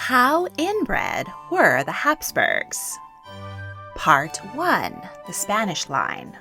How inbred were the Habsburgs? Part 1. The Spanish Line.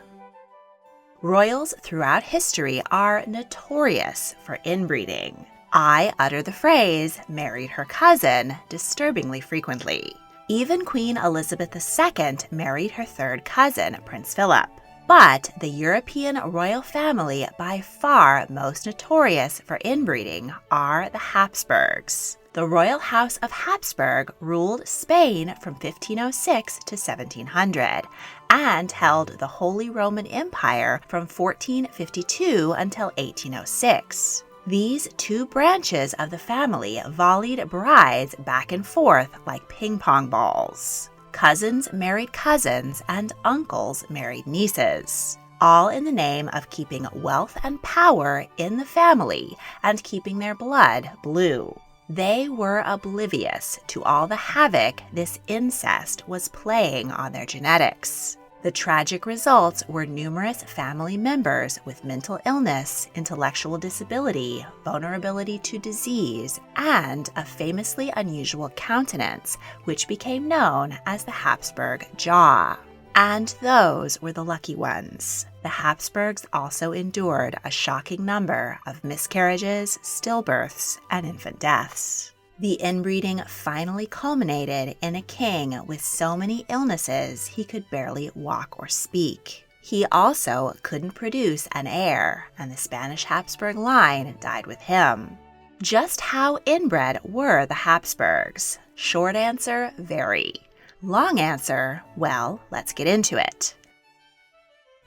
Royals throughout history are notorious for inbreeding. I utter the phrase, married her cousin, disturbingly frequently. Even Queen Elizabeth II married her third cousin, Prince Philip. But the European royal family by far most notorious for inbreeding are the Habsburgs. The royal house of Hapsburg ruled Spain from 1506 to 1700 and held the Holy Roman Empire from 1452 until 1806. These two branches of the family volleyed brides back and forth like ping pong balls. Cousins married cousins and uncles married nieces, all in the name of keeping wealth and power in the family and keeping their blood blue. They were oblivious to all the havoc this incest was playing on their genetics. The tragic results were numerous family members with mental illness, intellectual disability, vulnerability to disease, and a famously unusual continence, which became known as the Hapsburg Jaw. And those were the lucky ones. The Habsburgs also endured a shocking number of miscarriages, stillbirths, and infant deaths. The inbreeding finally culminated in a king with so many illnesses he could barely walk or speak. He also couldn't produce an heir, and the Spanish Habsburg line died with him. Just how inbred were the Habsburgs? Short answer, very. Long answer, well, let's get into it.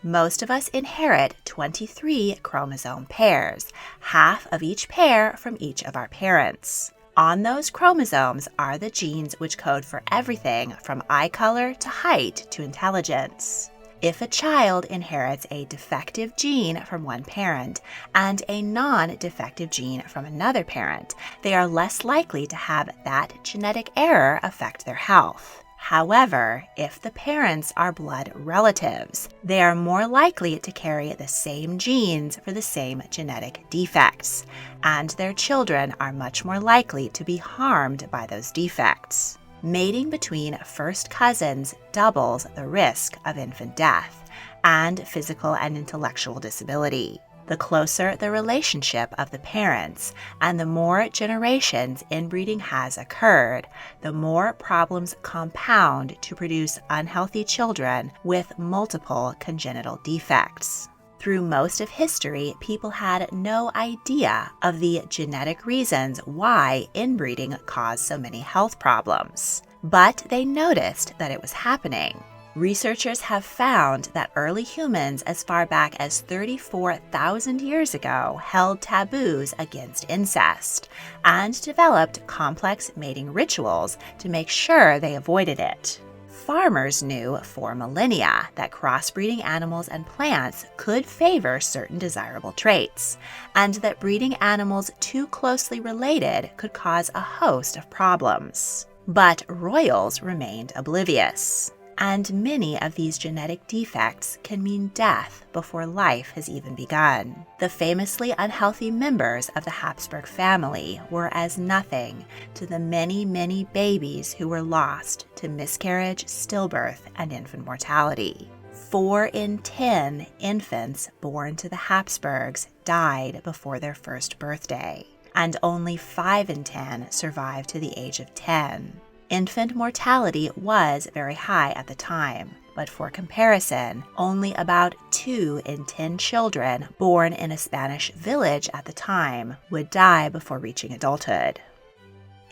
Most of us inherit 23 chromosome pairs, half of each pair from each of our parents. On those chromosomes are the genes which code for everything from eye color to height to intelligence. If a child inherits a defective gene from one parent and a non-defective gene from another parent, they are less likely to have that genetic error affect their health. However, if the parents are blood relatives, they are more likely to carry the same genes for the same genetic defects, and their children are much more likely to be harmed by those defects. Mating between first cousins doubles the risk of infant death and physical and intellectual disability. The closer the relationship of the parents and the more generations inbreeding has occurred, the more problems compound to produce unhealthy children with multiple congenital defects. Through most of history, people had no idea of the genetic reasons why inbreeding caused so many health problems, but they noticed that it was happening. Researchers have found that early humans as far back as 34,000 years ago held taboos against incest and developed complex mating rituals to make sure they avoided it. Farmers knew for millennia that crossbreeding animals and plants could favor certain desirable traits, and that breeding animals too closely related could cause a host of problems. But royals remained oblivious. And many of these genetic defects can mean death before life has even begun. The famously unhealthy members of the Habsburg family were as nothing to the many, many babies who were lost to miscarriage, stillbirth, and infant mortality. 4 in 10 infants born to the Habsburgs died before their first birthday, and only 5 in 10 survived to the age of 10. Infant mortality was very high at the time, but for comparison, only about 2 in 10 children born in a Spanish village at the time would die before reaching adulthood.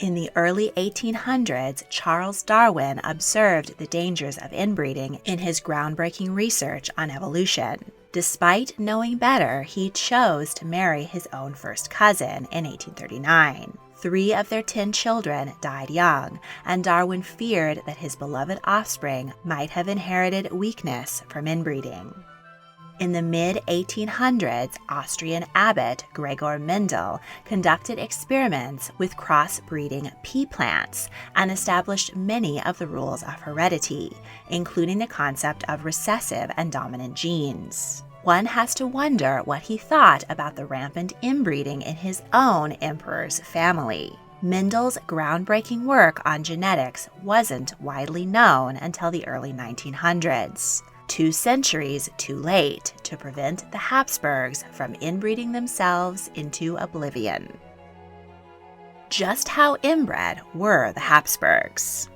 In the early 1800s, Charles Darwin observed the dangers of inbreeding in his groundbreaking research on evolution. Despite knowing better, he chose to marry his own first cousin in 1839. 3 of their 10 children died young, and Darwin feared that his beloved offspring might have inherited weakness from inbreeding. In the mid-1800s, Austrian abbot Gregor Mendel conducted experiments with cross-breeding pea plants and established many of the rules of heredity, including the concept of recessive and dominant genes. One has to wonder what he thought about the rampant inbreeding in his own emperor's family. Mendel's groundbreaking work on genetics wasn't widely known until the early 1900s, 2 centuries too late to prevent the Habsburgs from inbreeding themselves into oblivion. Just how inbred were the Habsburgs?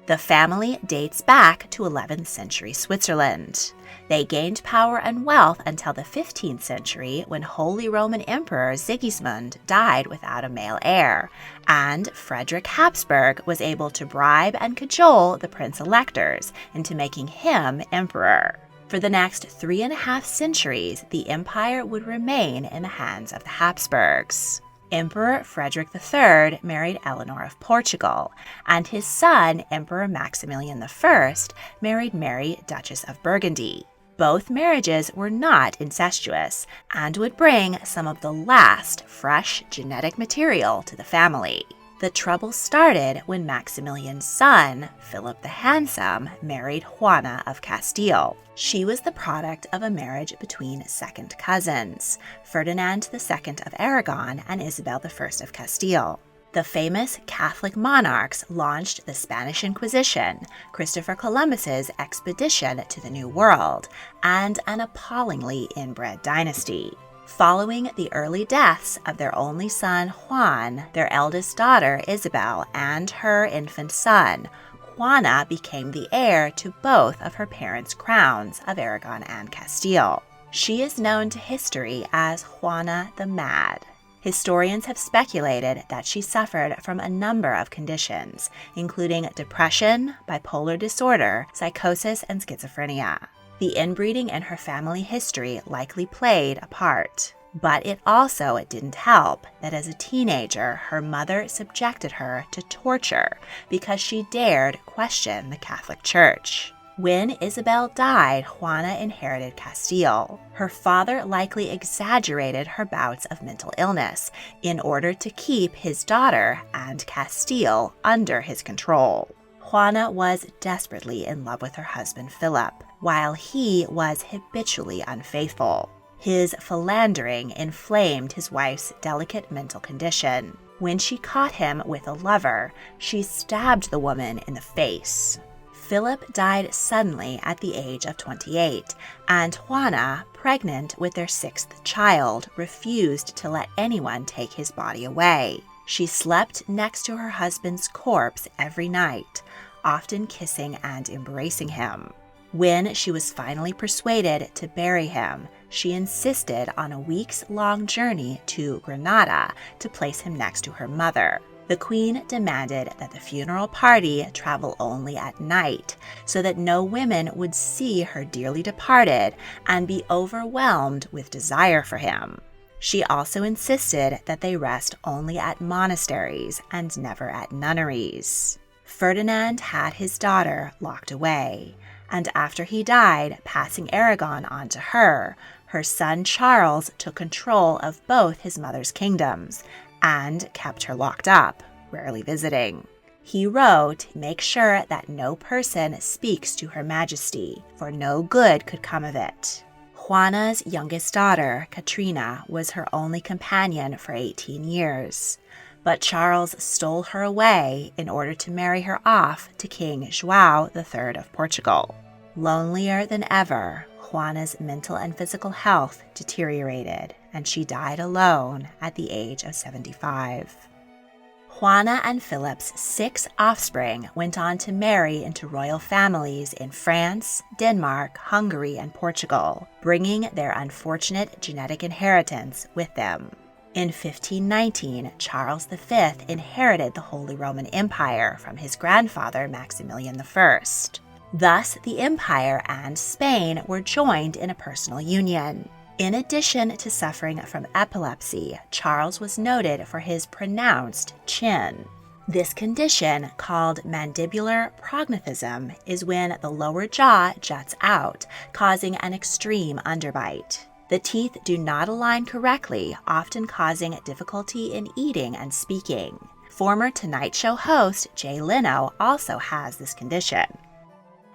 The family dates back to 11th century Switzerland. They gained power and wealth until the 15th century when Holy Roman Emperor Sigismund died without a male heir, and Frederick Habsburg was able to bribe and cajole the prince-electors into making him emperor. For the next 3.5 centuries, the empire would remain in the hands of the Habsburgs. Emperor Frederick III married Eleanor of Portugal, and his son, Emperor Maximilian I, married Mary, Duchess of Burgundy. Both marriages were not incestuous and would bring some of the last fresh genetic material to the family. The trouble started when Maximilian's son, Philip the Handsome, married Juana of Castile. She was the product of a marriage between second cousins, Ferdinand II of Aragon and Isabel I of Castile. The famous Catholic monarchs launched the Spanish Inquisition, Christopher Columbus's expedition to the New World, and an appallingly inbred dynasty. Following the early deaths of their only son, Juan, their eldest daughter, Isabel, and her infant son, Juana became the heir to both of her parents' crowns of Aragon and Castile. She is known to history as Juana the Mad. Historians have speculated that she suffered from a number of conditions, including depression, bipolar disorder, psychosis, and schizophrenia. The inbreeding in her family history likely played a part. But it also didn't help that as a teenager, her mother subjected her to torture because she dared question the Catholic Church. When Isabel died, Juana inherited Castile. Her father likely exaggerated her bouts of mental illness in order to keep his daughter and Castile under his control. Juana was desperately in love with her husband Philip, while he was habitually unfaithful. His philandering inflamed his wife's delicate mental condition. When she caught him with a lover, she stabbed the woman in the face. Philip died suddenly at the age of 28, and Juana, pregnant with their 6th child, refused to let anyone take his body away. She slept next to her husband's corpse every night, often kissing and embracing him. When she was finally persuaded to bury him, she insisted on a weeks-long journey to Granada to place him next to her mother. The queen demanded that the funeral party travel only at night, so that no women would see her dearly departed and be overwhelmed with desire for him. She also insisted that they rest only at monasteries and never at nunneries. Ferdinand had his daughter locked away, and after he died, passing Aragon on to her, her son Charles took control of both his mother's kingdoms and kept her locked up, rarely visiting. He wrote, "Make sure that no person speaks to Her Majesty, for no good could come of it." Juana's youngest daughter, Katrina, was her only companion for 18 years. But Charles stole her away in order to marry her off to King João III of Portugal. Lonelier than ever, Juana's mental and physical health deteriorated, and she died alone at the age of 75. Juana and Philip's 6 offspring went on to marry into royal families in France, Denmark, Hungary, and Portugal, bringing their unfortunate genetic inheritance with them. In 1519, Charles V inherited the Holy Roman Empire from his grandfather Maximilian I. Thus, the empire and Spain were joined in a personal union. In addition to suffering from epilepsy, Charles was noted for his pronounced chin. This condition, called mandibular prognathism, is when the lower jaw juts out, causing an extreme underbite. The teeth do not align correctly, often causing difficulty in eating and speaking. Former Tonight Show host Jay Leno also has this condition.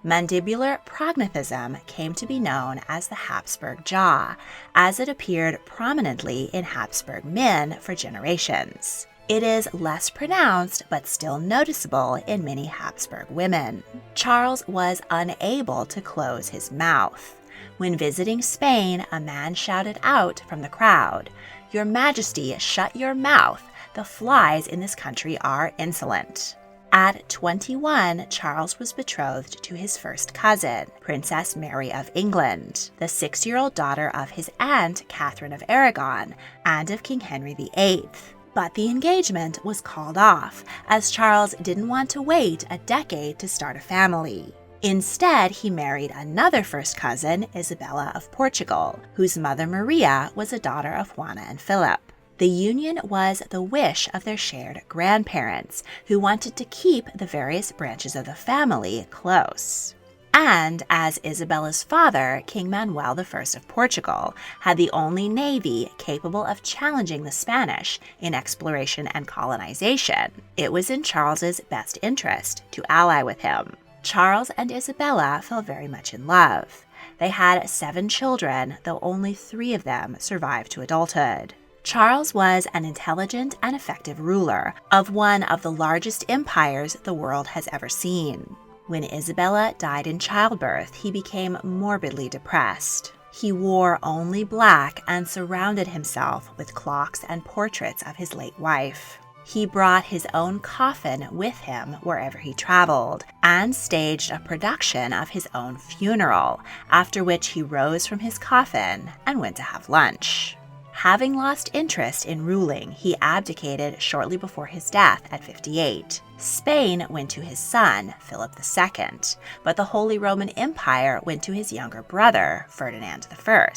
Mandibular prognathism came to be known as the Hapsburg Jaw, as it appeared prominently in Hapsburg men for generations. It is less pronounced but still noticeable in many Habsburg women. Charles was unable to close his mouth. When visiting Spain, a man shouted out from the crowd, "Your Majesty, shut your mouth. The flies in this country are insolent." At 21, Charles was betrothed to his first cousin, Princess Mary of England, the 6-year-old daughter of his aunt, Catherine of Aragon, and of King Henry VIII. But the engagement was called off, as Charles didn't want to wait a decade to start a family. Instead, he married another first cousin, Isabella of Portugal, whose mother Maria was a daughter of Juana and Philip. The union was the wish of their shared grandparents, who wanted to keep the various branches of the family close. And as Isabella's father, King Manuel I of Portugal, had the only navy capable of challenging the Spanish in exploration and colonization, it was in Charles's best interest to ally with him. Charles and Isabella fell very much in love. They had 7 children, though only 3 of them survived to adulthood. Charles was an intelligent and effective ruler of one of the largest empires the world has ever seen. When Isabella died in childbirth, he became morbidly depressed. He wore only black and surrounded himself with clocks and portraits of his late wife. He brought his own coffin with him wherever he traveled and staged a production of his own funeral, after which he rose from his coffin and went to have lunch. Having lost interest in ruling, he abdicated shortly before his death at 58. Spain went to his son, Philip II, but the Holy Roman Empire went to his younger brother, Ferdinand I.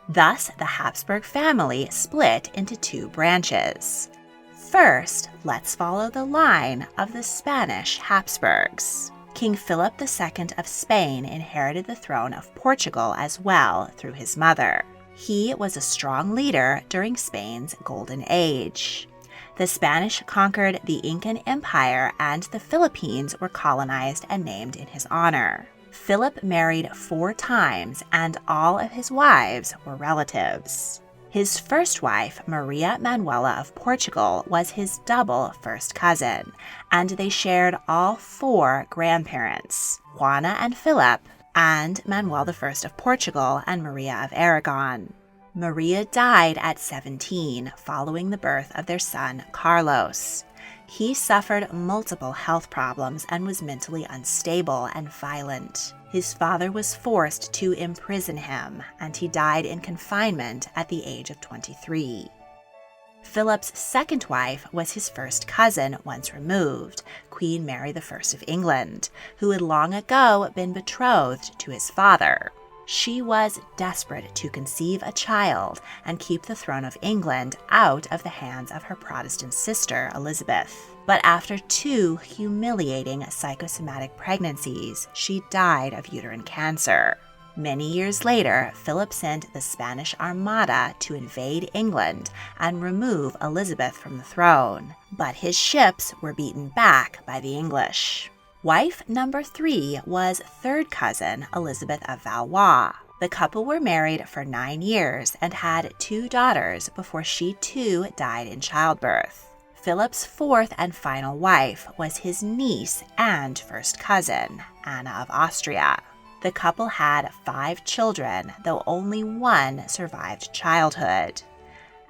Thus, the Habsburg family split into 2 branches. First, let's follow the line of the Spanish Habsburgs. King Philip II of Spain inherited the throne of Portugal as well through his mother. He was a strong leader during Spain's Golden Age. The Spanish conquered the Incan Empire, and the Philippines were colonized and named in his honor. Philip married 4 times, and all of his wives were relatives. His first wife, Maria Manuela of Portugal, was his double first cousin, and they shared all 4 grandparents, Juana and Philip, and Manuel I of Portugal and Maria of Aragon. Maria died at 17 following the birth of their son Carlos. He suffered multiple health problems and was mentally unstable and violent. His father was forced to imprison him, and he died in confinement at the age of 23. Philip's second wife was his first cousin once removed, Queen Mary I of England, who had long ago been betrothed to his father. She was desperate to conceive a child and keep the throne of England out of the hands of her Protestant sister, Elizabeth. But after 2 humiliating psychosomatic pregnancies, she died of uterine cancer. Many years later, Philip sent the Spanish Armada to invade England and remove Elizabeth from the throne, but his ships were beaten back by the English. Wife number 3 was third cousin Elizabeth of Valois. The couple were married for 9 years and had 2 daughters before she too died in childbirth. Philip's 4th and final wife was his niece and first cousin, Anna of Austria. The couple had 5 children, though only 1 survived childhood.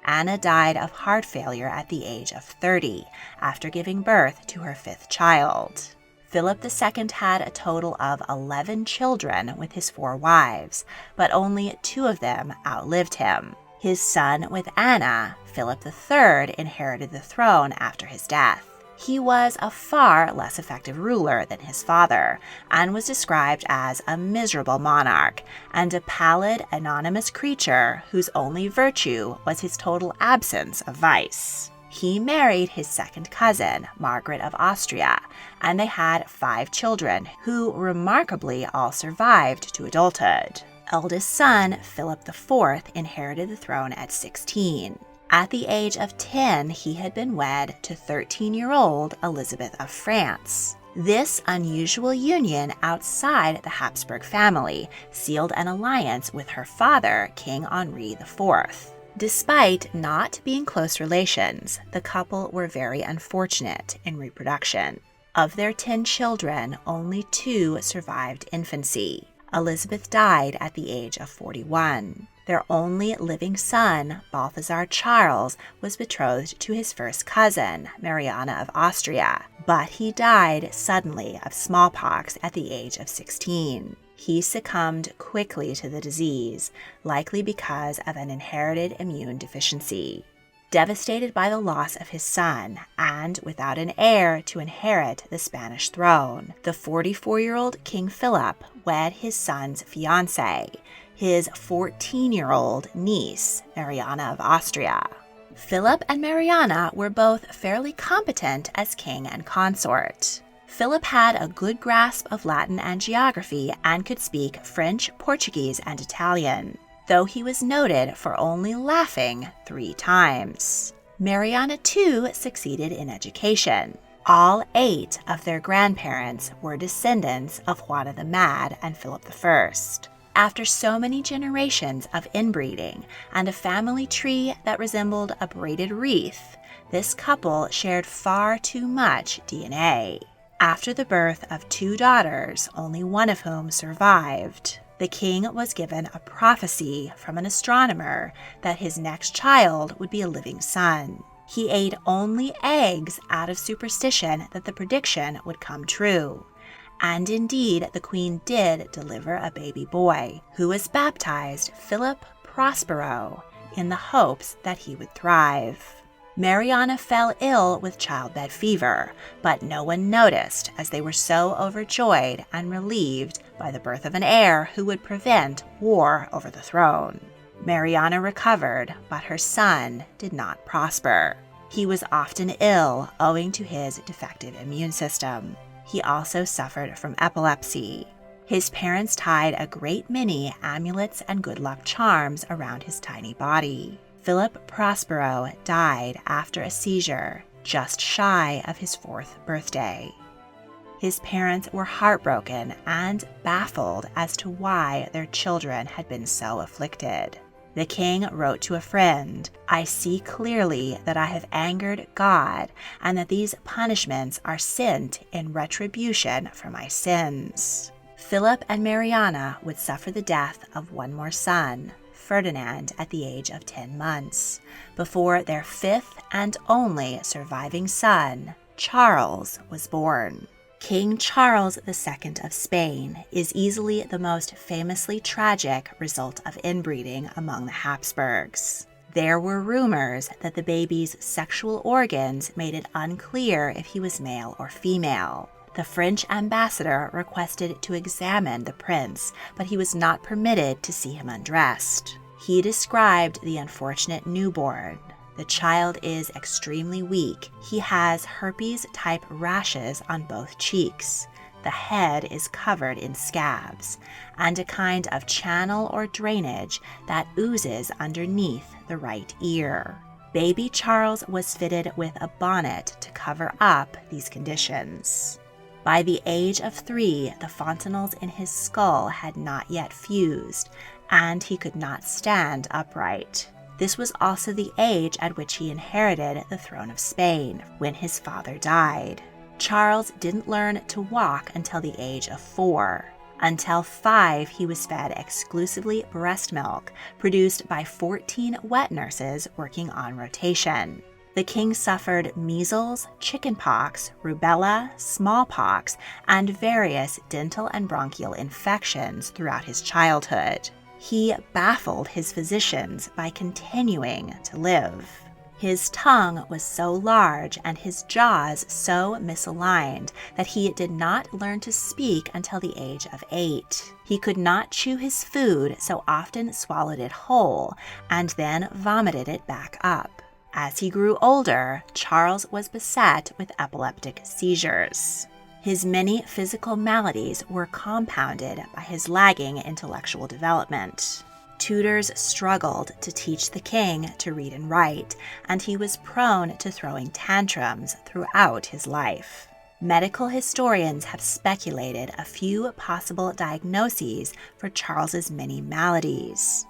Anna died of heart failure at the age of 30, after giving birth to her 5th child. Philip II had a total of 11 children with his 4 wives, but only 2 of them outlived him. His son with Anna, Philip III, inherited the throne after his death. He was a far less effective ruler than his father, and was described as a miserable monarch and a pallid, anonymous creature whose only virtue was his total absence of vice. He married his second cousin, Margaret of Austria, and they had 5 children, who remarkably all survived to adulthood. Eldest son, Philip IV, inherited the throne at 16. At the age of 10, he had been wed to 13-year-old Elizabeth of France. This unusual union outside the Habsburg family sealed an alliance with her father, King Henri IV. Despite not being close relations, the couple were very unfortunate in reproduction. Of their 10 children, only 2 survived infancy. Elizabeth died at the age of 41. Their only living son, Balthazar Charles, was betrothed to his first cousin, Mariana of Austria, but he died suddenly of smallpox at the age of 16. He succumbed quickly to the disease, likely because of an inherited immune deficiency. Devastated by the loss of his son and without an heir to inherit the Spanish throne, the 44-year-old King Philip wed his son's fiancée, his 14-year-old niece, Mariana of Austria. Philip and Mariana were both fairly competent as king and consort. Philip had a good grasp of Latin and geography and could speak French, Portuguese, and Italian, though he was noted for only laughing 3 times. Mariana, too, succeeded in education. All 8 of their grandparents were descendants of Juana the Mad and Philip I. After so many generations of inbreeding and a family tree that resembled a braided wreath, this couple shared far too much DNA. After the birth of 2 daughters, only one of whom survived, the king was given a prophecy from an astronomer that his next child would be a living son. He ate only eggs out of superstition that the prediction would come true. And indeed, the queen did deliver a baby boy, who was baptized Philip Prospero in the hopes that he would thrive. Mariana fell ill with childbed fever, but no one noticed as they were so overjoyed and relieved by the birth of an heir who would prevent war over the throne. Mariana recovered, but her son did not prosper. He was often ill owing to his defective immune system. He also suffered from epilepsy. His parents tied a great many amulets and good luck charms around his tiny body. Philip Prospero died after a seizure, just shy of his 4th birthday. His parents were heartbroken and baffled as to why their children had been so afflicted. The king wrote to a friend, "I see clearly that I have angered God, and that these punishments are sent in retribution for my sins." Philip and Mariana would suffer the death of one more son, Ferdinand, at the age of 10 months, before their 5th and only surviving son, Charles, was born. King Charles II of Spain is easily the most famously tragic result of inbreeding among the Habsburgs. There were rumors that the baby's sexual organs made it unclear if he was male or female. The French ambassador requested to examine the prince, but he was not permitted to see him undressed. He described the unfortunate newborn. The child is extremely weak. He has herpes-type rashes on both cheeks. The head is covered in scabs, and a kind of channel or drainage that oozes underneath the right ear. Baby Charles was fitted with a bonnet to cover up these conditions. By the age of 3, the fontanelles in his skull had not yet fused, and he could not stand upright. This was also the age at which he inherited the throne of Spain, when his father died. Charles didn't learn to walk until the age of 4. Until 5, he was fed exclusively breast milk, produced by 14 wet nurses working on rotation. The king suffered measles, chickenpox, rubella, smallpox, and various dental and bronchial infections throughout his childhood. He baffled his physicians by continuing to live. His tongue was so large and his jaws so misaligned that he did not learn to speak until the age of 8. He could not chew his food, so often swallowed it whole and then vomited it back up. As he grew older, Charles was beset with epileptic seizures. His many physical maladies were compounded by his lagging intellectual development. Tutors struggled to teach the king to read and write, and he was prone to throwing tantrums throughout his life. Medical historians have speculated a few possible diagnoses for Charles's many maladies.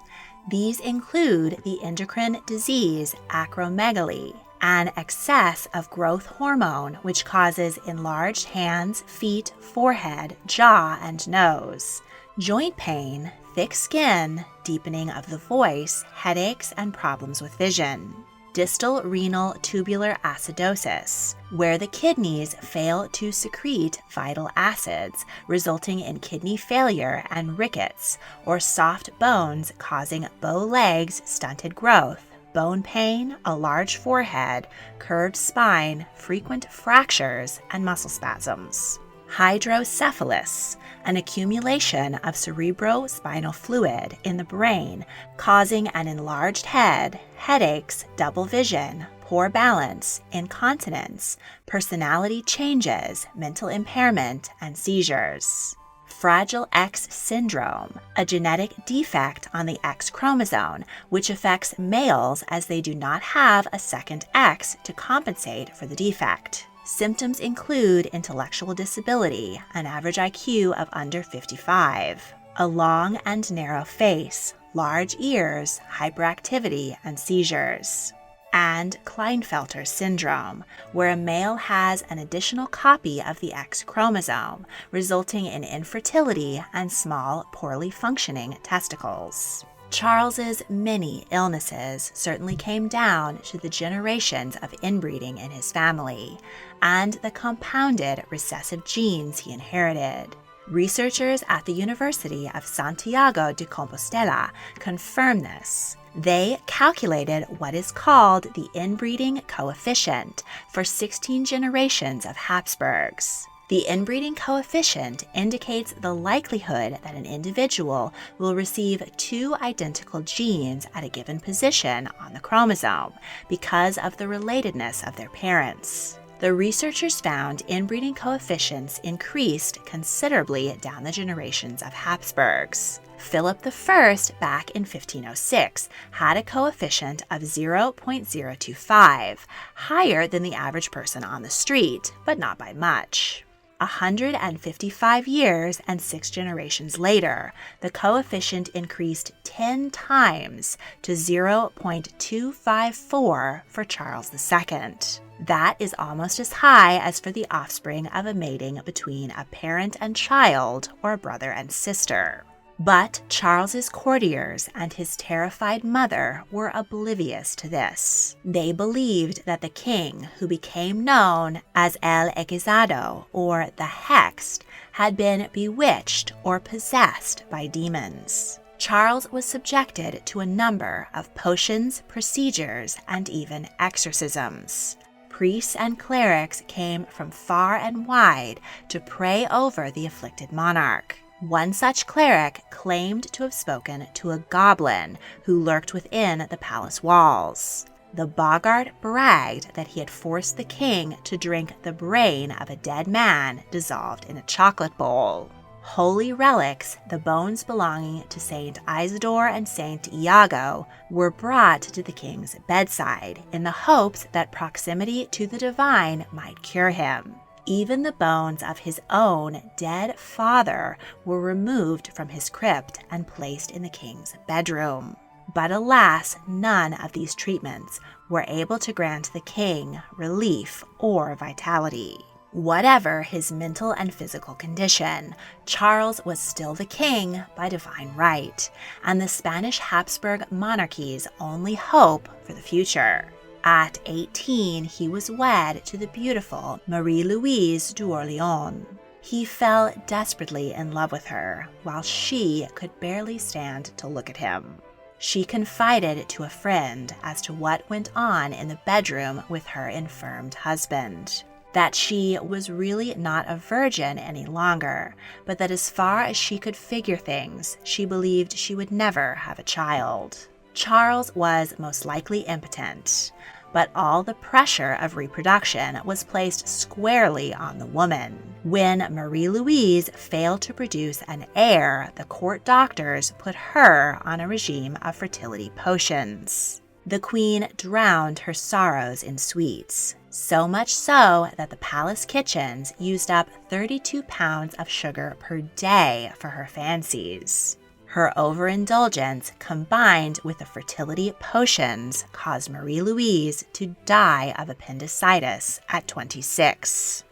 These include the endocrine disease acromegaly, an excess of growth hormone which causes enlarged hands, feet, forehead, jaw, and nose, joint pain, thick skin, deepening of the voice, headaches, and problems with vision. Distal renal tubular acidosis, where the kidneys fail to secrete vital acids, resulting in kidney failure and rickets, or soft bones causing bow legs, stunted growth, bone pain, a large forehead, curved spine, frequent fractures, and muscle spasms. Hydrocephalus, an accumulation of cerebrospinal fluid in the brain, causing an enlarged head, headaches, double vision, poor balance, incontinence, personality changes, mental impairment, and seizures. Fragile X syndrome, a genetic defect on the X chromosome, which affects males as they do not have a second X to compensate for the defect. Symptoms include intellectual disability, an average IQ of under 55, a long and narrow face, large ears, hyperactivity, and seizures. And Klinefelter syndrome, where a male has an additional copy of the X chromosome, resulting in infertility and small, poorly functioning testicles. Charles's many illnesses certainly came down to the generations of inbreeding in his family and the compounded recessive genes he inherited. Researchers at the University of Santiago de Compostela confirm this. They calculated what is called the inbreeding coefficient for 16 generations of Hapsburgs. The inbreeding coefficient indicates the likelihood that an individual will receive two identical genes at a given position on the chromosome because of the relatedness of their parents. The researchers found inbreeding coefficients increased considerably down the generations of Habsburgs. Philip I, back in 1506, had a coefficient of 0.025, higher than the average person on the street, but not by much. 155 years and 6 generations later, the coefficient increased 10 times to 0.254 for Charles II. That is almost as high as for the offspring of a mating between a parent and child or a brother and sister. But Charles's courtiers and his terrified mother were oblivious to this. They believed that the king, who became known as El Hechizado, or the Hexed, had been bewitched or possessed by demons. Charles was subjected to a number of potions, procedures, and even exorcisms. Priests and clerics came from far and wide to pray over the afflicted monarch. One such cleric claimed to have spoken to a goblin who lurked within the palace walls. The boggart bragged that he had forced the king to drink the brain of a dead man dissolved in a chocolate bowl. Holy relics, the bones belonging to Saint Isidore and Saint Iago, were brought to the king's bedside in the hopes that proximity to the divine might cure him. Even the bones of his own dead father were removed from his crypt and placed in the king's bedroom. But alas, none of these treatments were able to grant the king relief or vitality. Whatever his mental and physical condition, Charles was still the king by divine right, and the Spanish Habsburg monarchy's only hope for the future. At 18, he was wed to the beautiful Marie-Louise d'Orléans. He fell desperately in love with her, while she could barely stand to look at him. She confided to a friend as to what went on in the bedroom with her infirmed husband. That she was really not a virgin any longer, but that as far as she could figure things, she believed she would never have a child. Charles was most likely impotent, but all the pressure of reproduction was placed squarely on the woman. When Marie-Louise failed to produce an heir, the court doctors put her on a regime of fertility potions. The queen drowned her sorrows in sweets, so much so that the palace kitchens used up 32 pounds of sugar per day for her fancies. Her overindulgence, combined with the fertility potions, caused Marie Louise to die of appendicitis at 26.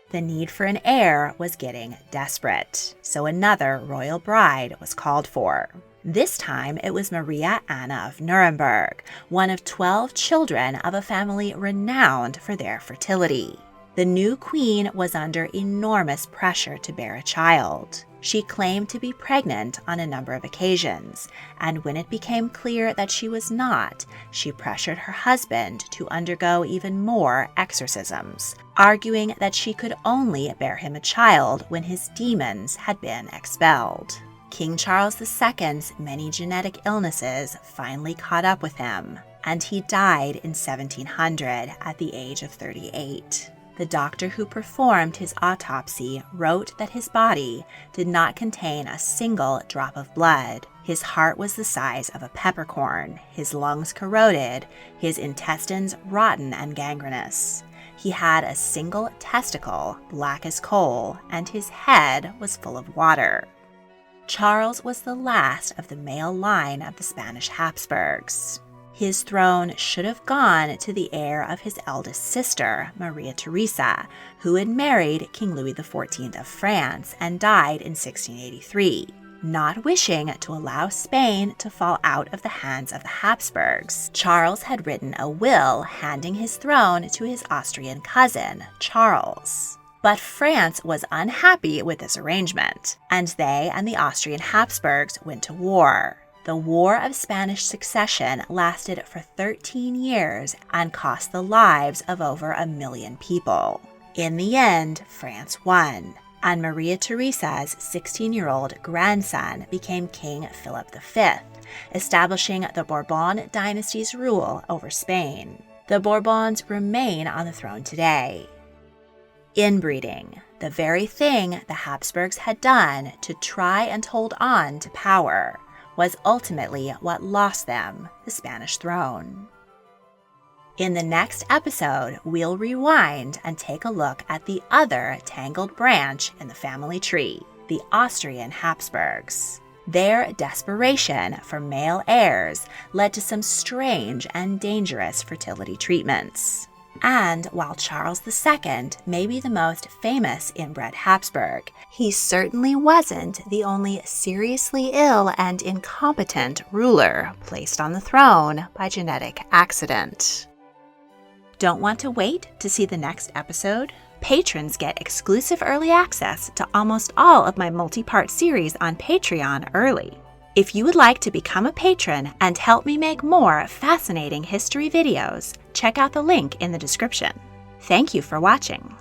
The need for an heir was getting desperate, so another royal bride was called for. This time, it was Maria Anna of Nuremberg, one of 12 children of a family renowned for their fertility. The new queen was under enormous pressure to bear a child. She claimed to be pregnant on a number of occasions, and when it became clear that she was not, she pressured her husband to undergo even more exorcisms, arguing that she could only bear him a child when his demons had been expelled. King Charles II's many genetic illnesses finally caught up with him, and he died in 1700 at the age of 38. The doctor who performed his autopsy wrote that his body did not contain a single drop of blood. His heart was the size of a peppercorn, his lungs corroded, his intestines rotten and gangrenous. He had a single testicle, black as coal, and his head was full of water. Charles was the last of the male line of the Spanish Habsburgs. His throne should have gone to the heir of his eldest sister, Maria Theresa, who had married King Louis XIV of France and died in 1683. Not wishing to allow Spain to fall out of the hands of the Habsburgs, Charles had written a will handing his throne to his Austrian cousin, Charles. But France was unhappy with this arrangement, and they and the Austrian Habsburgs went to war. The War of Spanish Succession lasted for 13 years and cost the lives of over 1 million people. In the end, France won, and Maria Theresa's 16-year-old grandson became King Philip V, establishing the Bourbon dynasty's rule over Spain. The Bourbons remain on the throne today. Inbreeding, the very thing the Habsburgs had done to try and hold on to power, was ultimately what lost them the Spanish throne. In the next episode, we'll rewind and take a look at the other tangled branch in the family tree, the Austrian Habsburgs. Their desperation for male heirs led to some strange and dangerous fertility treatments. And while Charles II may be the most famous inbred Habsburg, he certainly wasn't the only seriously ill and incompetent ruler placed on the throne by genetic accident. Don't want to wait to see the next episode? Patrons get exclusive early access to almost all of my multi-part series on Patreon early. If you would like to become a patron and help me make more fascinating history videos, check out the link in the description. Thank you for watching.